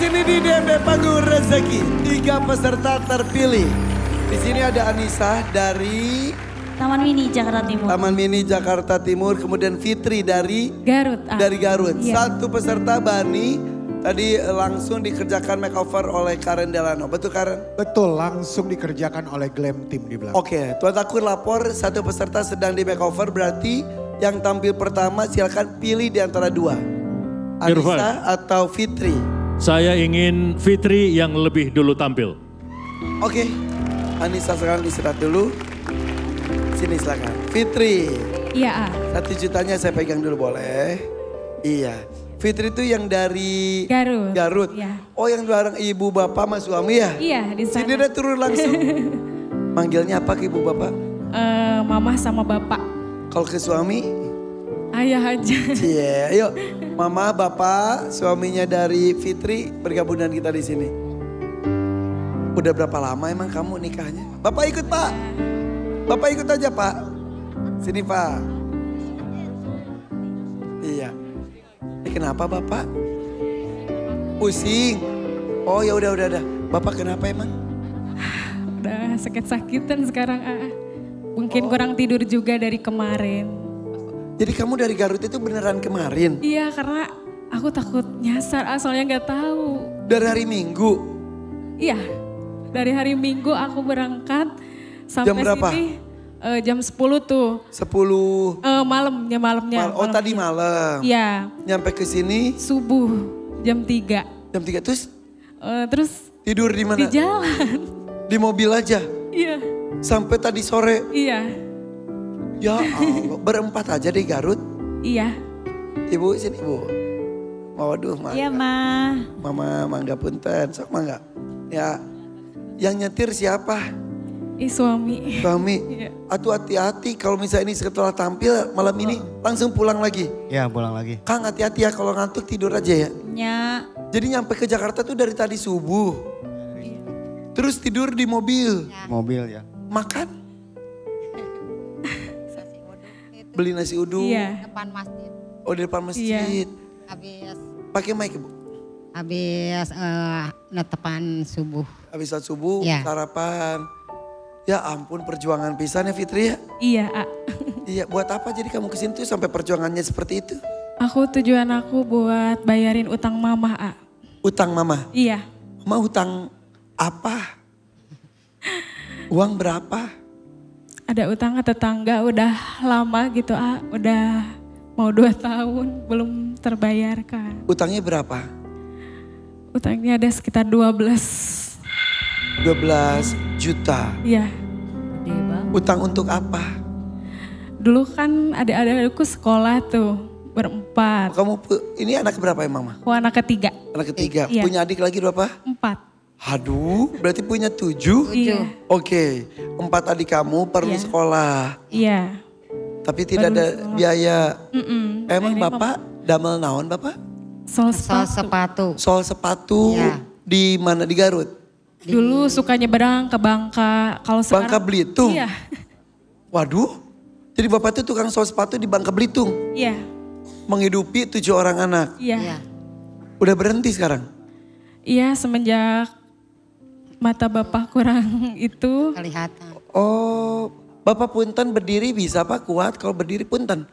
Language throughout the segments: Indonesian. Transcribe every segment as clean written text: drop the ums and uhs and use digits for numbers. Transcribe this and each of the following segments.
Ini di DMB Panggung Rezeki, 3 peserta terpilih. Di sini ada Anissa dari Taman Mini Jakarta Timur. Taman Mini Jakarta Timur, kemudian Fitri dari Garut. Dari Garut. Iya. 1 peserta Bani tadi langsung dikerjakan makeover oleh Karen Delano. Betul Karen? Betul, langsung dikerjakan oleh Glam Team di belakang. Oke, Tuan Takur lapor 1 peserta sedang di makeover, berarti yang tampil pertama silakan pilih di antara 2. Anissa atau Fitri? Saya ingin Fitri yang lebih dulu tampil. Oke, Anissa sekarang istirahat dulu. Sini silakan. Fitri. Iya, 1 jutanya saya pegang dulu boleh? Iya. Fitri itu yang dari Garut. Garut. Iya. Oh, yang bareng ibu bapak sama suami ya? Iya, di sana. Sini deh turun langsung. Manggilnya apa ke ibu bapak? Mama sama bapak. Kalau ke suami? Ayah aja. Iya, yuk. Mama, bapak, suaminya dari Fitri bergabung dengan kita di sini. Udah berapa lama emang kamu nikahnya? Bapak ikut Pak. Bapak ikut aja Pak. Sini Pak. Iya. Kenapa Bapak? Pusing. Oh ya udah. Bapak kenapa emang? Udah sakit-sakitan sekarang. Mungkin kurang tidur juga dari kemarin. Jadi kamu dari Garut itu beneran kemarin? Iya, karena aku takut nyasar, soalnya nggak tahu. Dari hari Minggu? Iya, dari hari Minggu aku berangkat sampai Jam berapa? sini jam 10 tuh. 10. Malamnya. Oh tadi malam? Iya. Nyampe ke sini? Subuh jam 3. Jam 3 terus? Terus Tidur di mana? di jalan. Di mobil aja? Iya. Sampai tadi sore? Iya. Ya Allah, berempat aja di Garut? Iya. Ibu sini ibu. Waduh mangga. Iya Ma. Mama mangga punten, sok mangga. Ya, yang nyetir siapa? Suami. Suami. Iya. Atuh hati-hati kalau misalnya ini setelah tampil malam ini langsung pulang lagi. Ya, pulang lagi. Kang hati-hati ya kalau ngantuk tidur aja ya. Ya. Jadi nyampe ke Jakarta tuh dari tadi subuh. Terus tidur di mobil. Mobil ya. Makan? Beli nasi uduk. Iya. Depan masjid. Oh di depan masjid. Habis Pakai mic ibu. netepan subuh. Habis saat subuh Iya. sarapan. Ya ampun perjuangan pisan ya Fitri ya. Iya, Iya buat apa jadi kamu kesini tuh sampai perjuangannya seperti itu? Tujuan aku buat bayarin utang mama, Utang mama. Iya. Mama hutang apa? Uang berapa? Ada utang ke tetangga udah lama gitu, udah mau 2 tahun belum terbayarkan. Utangnya berapa? Utangnya ada sekitar 12. 12 juta. Iya. Utang untuk apa? Dulu kan adik-adikku sekolah tuh berempat. Kamu ini anak berapa ya mama? Aku anak ketiga. Anak ketiga. Iya. Punya adik lagi berapa? 4. Aduh berarti punya 7? Iya. Oke 4 adik kamu perlu Iya. sekolah. Iya. Tapi tidak Perlu ada sekolah. biaya. Emang Ini bapak damel naon bapak? Sol Sol sepatu. sepatu. Soal sepatu Iya. di mana di Garut? Dulu suka nyebrang ke Bangka. Kalau sekarang. Bangka Belitung? Iya. Waduh, jadi bapak itu tukang soal sepatu di Bangka Belitung. Iya. Menghidupi 7 orang anak. Iya. Iya. Udah berhenti sekarang? Iya, semenjak mata bapak kurang itu. Kelihatan. Oh, bapak punten berdiri bisa pak kuat kalau berdiri punten.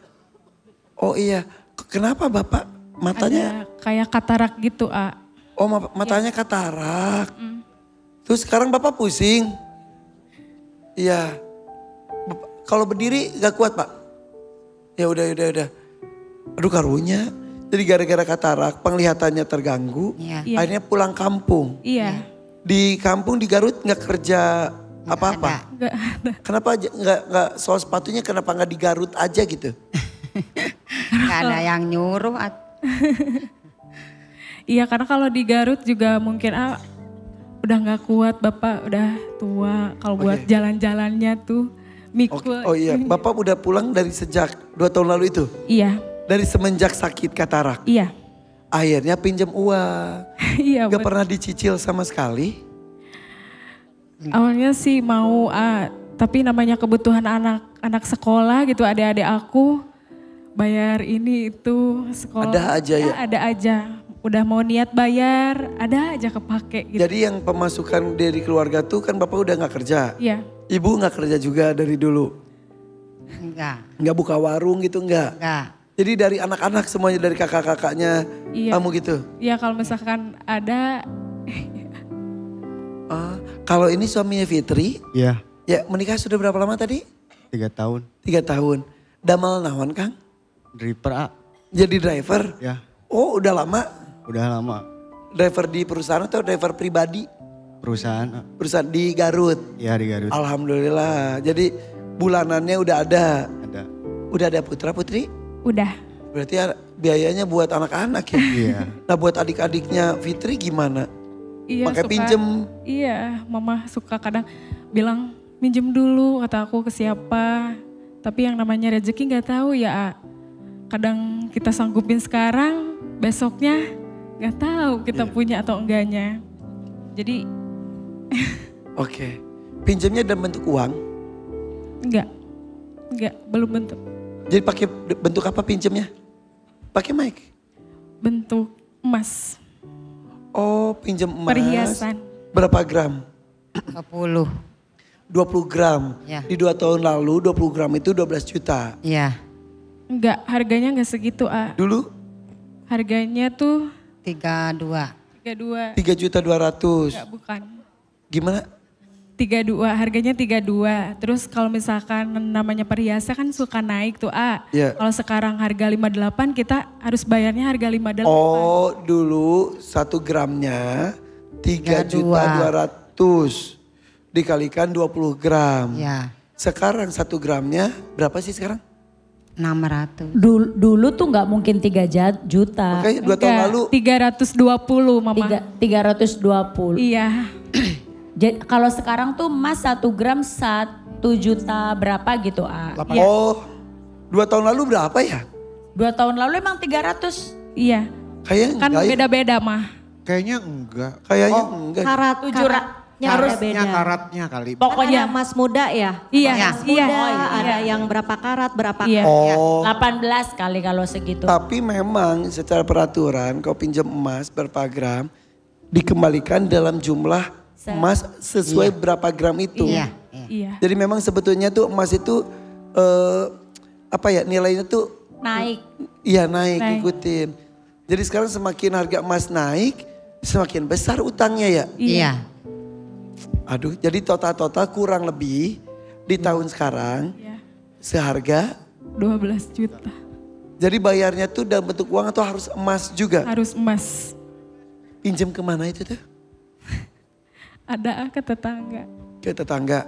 Oh iya, kenapa bapak matanya? Ada kayak katarak gitu, Oh matanya katarak. Terus sekarang bapak pusing? Iya. Kalau berdiri gak kuat pak? Ya udah. Aduh karunya. Jadi gara-gara katarak penglihatannya terganggu. Iya. Iya. Akhirnya pulang kampung. Iya. Di kampung di Garut nggak kerja apa-apa. Gak ada. Kenapa aja nggak soal sepatunya kenapa nggak di Garut aja gitu? Gak ada yang nyuruh. Iya, karena kalau di Garut juga mungkin udah nggak kuat, bapak udah tua. Kalau buat Oke. jalan-jalannya tuh mikul. Oh iya, bapak udah pulang dari sejak 2 tahun lalu itu? Iya. Dari semenjak sakit katarak? Iya. Akhirnya pinjam uang. Iya. Gak pernah dicicil sama sekali? Awalnya sih mau, tapi namanya kebutuhan anak sekolah gitu, adik-adik aku bayar ini itu sekolah. Ada aja ya? Ada aja. udah mau niat bayar, ada aja kepake gitu. Jadi yang pemasukan dari keluarga tuh kan Bapak udah gak kerja. Iya, Ibu gak kerja juga dari dulu? Enggak, Gak buka warung gitu enggak? enggak. Jadi dari anak-anak semuanya, dari kakak-kakaknya Iya. kamu gitu? iya kalau misalkan ada, Kalau ini suaminya Fitri, Iya, ya menikah sudah berapa lama tadi? 3 tahun. 3 tahun. Damal naon Kang? Driver A. Jadi driver? Ya, Oh udah lama? udah lama. Driver di perusahaan atau driver pribadi? Perusahaan A. Perusahaan di Garut. Ya di Garut. Alhamdulillah. Jadi bulanannya udah ada. Ada. Udah ada putra putri? udah. Berarti biayanya buat anak-anak ya? Iya. Nah buat adik-adiknya Fitri gimana? Iya, Pakai suka- pinjem? Iya, mama suka kadang bilang minjem dulu kata aku ke siapa. Tapi yang namanya rezeki nggak tahu ya. A. Kadang kita sanggupin sekarang, besoknya nggak tahu kita punya atau enggaknya. Jadi Oke. Pinjemnya dalam bentuk uang? enggak, belum bentuk. Jadi pakai bentuk apa pinjemnya? Pakai mic? Bentuk emas, Oh pinjem emas. perhiasan. Berapa gram? 20. 20 gram. Ya. Di 2 tahun lalu 20 gram itu 12 juta. Iya, Enggak, harganya enggak segitu, A. Dulu Harganya tuh 32. 32. 3 juta 200. Enggak, bukan. Gimana? 32, harganya 32. Terus kalau misalkan namanya perhiasan kan suka naik tuh, A. Iya. Kalau sekarang harga 58, kita harus bayarnya harga 58. Oh dulu 1 gramnya 3 juta 200. Dikalikan 20 gram. Ya, Sekarang 1 gramnya berapa sih sekarang? 600. Dulu tuh nggak mungkin 3 juta. Makanya 2 tahun lalu 320, Mama. 320. Iya. Jadi kalau sekarang tuh emas 1 gram 1 juta berapa gitu, A. Iya. Oh 2 tahun lalu berapa ya? 2 tahun lalu emang 300. Iya. Kayaknya Kan enggak ya? beda-beda, Mah. Kayaknya enggak. Kayaknya enggak. Karat, 7 karatnya Karatnya beda. karatnya kali. Pokoknya emas muda ya? Iya, Emas iya. muda, Oh, iya. ada yang berapa karat, berapa Iya. Oh 18 kali kalau segitu. tapi memang secara peraturan kau pinjam emas berapa gram dikembalikan dalam jumlah emas sesuai berapa gram itu. Iya. Iya. Jadi memang sebetulnya tuh emas itu apa ya nilainya tuh Naik. iya naik, Naik. ikutin. Jadi sekarang semakin harga emas naik semakin besar utangnya ya. Iya. Aduh jadi total kurang lebih di tahun sekarang Iya. seharga 12 juta. jadi bayarnya tuh dalam bentuk uang atau harus emas juga? Harus emas. Pinjam kemana itu tuh? Ada ke tetangga. Ke tetangga.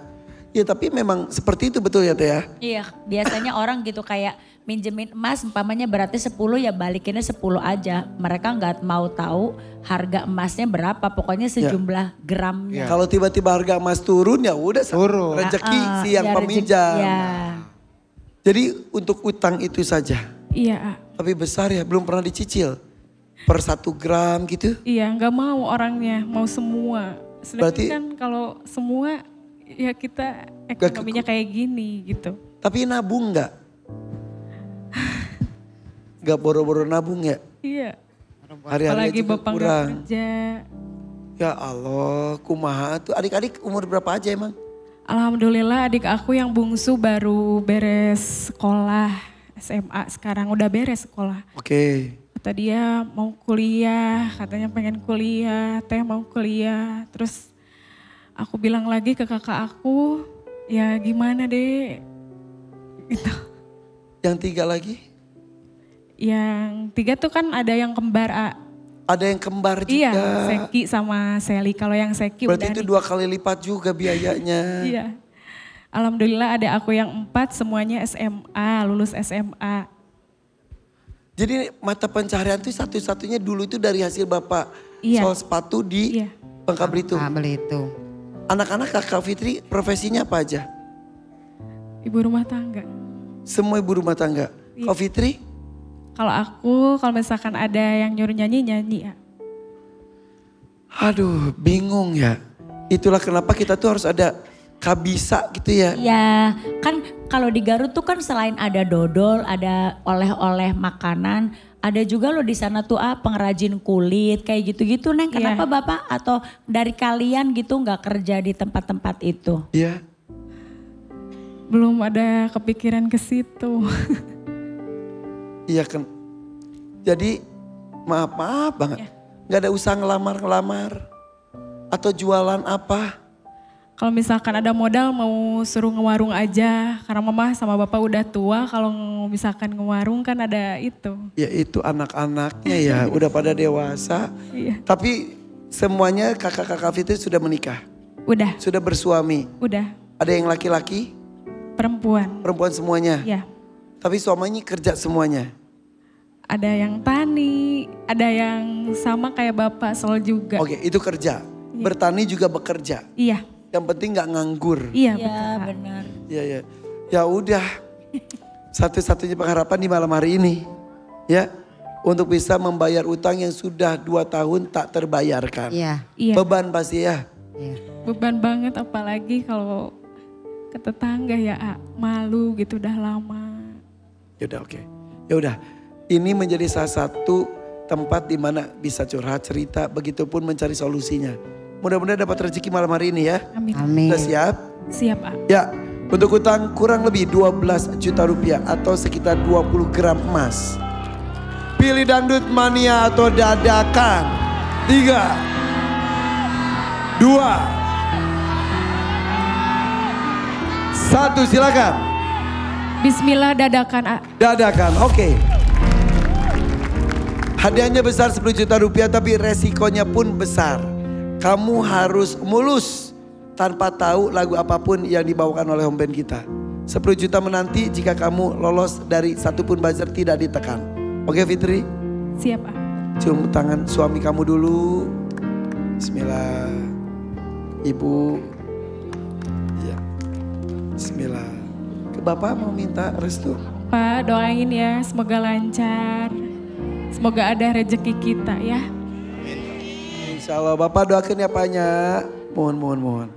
Ya tapi memang seperti itu betul ya Teh ya? Iya, biasanya orang gitu kayak minjemin emas umpamanya berarti 10 ya balikinnya 10 aja. Mereka nggak mau tahu harga emasnya berapa, pokoknya sejumlah gramnya. Kalau tiba-tiba harga emas turun ya udah Turun. rezeki si yang Ya, rezeki- peminjam. ya. Jadi untuk utang itu saja. Iya, A. Tapi besar ya belum pernah dicicil. Per 1 gram gitu. Iya, nggak mau orangnya, mau semua. Sedangkan Berarti- kan kalau semua ya kita ekonominya kayak gini gitu. Tapi nabung nggak? Nggak boro-boro nabung ya? Iya, Hari-hari apalagi juga bapak nggak kurang. kerja. Ya Allah, kumaha tuh. Adik-adik umur berapa aja emang? Alhamdulillah adik aku yang bungsu baru beres sekolah SMA, sekarang udah beres sekolah. Oke. Kata dia mau kuliah, katanya pengen kuliah, Teh mau kuliah. Terus aku bilang lagi ke kakak aku, ya gimana deh gitu. Yang 3 lagi? Yang 3 tuh kan ada yang kembar, A. Ada yang kembar juga. Iya, Seki sama Seli. Kalau yang Seki Berarti udah itu nikah. 2 kali lipat juga biayanya. Iya. Alhamdulillah ada aku yang 4 semuanya SMA, lulus SMA. Jadi mata pencaharian itu satu-satunya dulu itu dari hasil Bapak Iya. soal sepatu di Iya. Bangka Belitung. Kabel itu. Anak-anak Kakak Fitri profesinya apa aja? Ibu rumah tangga. Semua ibu rumah tangga. Iya. Kak Fitri? Kalau aku, kalau misalkan ada yang nyuruh nyanyi ya. Aduh bingung ya. Itulah kenapa kita tuh harus ada kabisa gitu ya. Ya, kan kalau di Garut tuh kan selain ada dodol, ada oleh-oleh makanan, ada juga loh di sana tuh pengrajin kulit kayak gitu-gitu Neng. Kenapa Iya. Bapak atau dari kalian gitu nggak kerja di tempat-tempat itu? Iya. Belum ada kepikiran ke situ. Iya kan. Jadi maaf banget. Gak ada usaha ngelamar. Atau jualan apa. Kalau misalkan ada modal mau suruh ngewarung aja. Karena mama sama bapak udah tua, kalau misalkan ngewarung kan ada itu. Ya itu anak-anaknya ya udah pada dewasa. Iya. Tapi semuanya kakak-kakak Fitri sudah menikah. Udah, Sudah bersuami. udah. Ada yang laki-laki, Perempuan. perempuan semuanya. Ya. Tapi suaminya kerja semuanya. Ada yang tani, ada yang sama kayak bapak Sol juga. Oke itu kerja. Bertani juga bekerja. Iya, Yang penting gak nganggur. iya Ya betul. Kak. benar. Iya ya. Ya udah. Satu-satunya pengharapan di malam hari ini. Ya. Untuk bisa membayar utang yang sudah 2 tahun tak terbayarkan. Iya. Iya, Beban pasti ya. Iya. beban banget apalagi kalau ke tetangga ya, malu gitu udah lama. Ya udah oke. Ya udah. Ini menjadi salah satu tempat di mana bisa curhat cerita, begitupun mencari solusinya. Mudah-mudahan dapat rezeki malam hari ini ya. Amin. Amin. Sudah siap? Siap, A. Ya, untuk utang kurang lebih 12 juta rupiah atau sekitar 20 gram emas. Pilih dangdut mania atau dadakan. 3, 2, 1 silakan. Bismillah dadakan, A. Dadakan, oke. Hadiahnya besar 10 juta rupiah tapi resikonya pun besar. Kamu harus mulus tanpa tahu lagu apapun yang dibawakan oleh home band kita. 10 juta menanti jika kamu lolos dari satupun buzzer tidak ditekan. Oke Fitri, Siap, A. cium tangan suami kamu dulu. Bismillah. Ibu. Iya. Bismillah. Ke Bapak mau minta restu? Pak doain ya semoga lancar. Semoga ada rezeki kita ya. Insya Allah Bapak doakan ya Paknya. Mohon.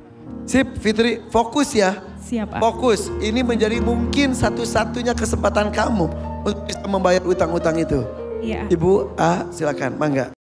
Sip Fitri, fokus ya. Siap, A. Fokus, ini menjadi mungkin satu-satunya kesempatan kamu untuk bisa membayar utang-utang itu. Iya, A. Ibu A silakan, mangga.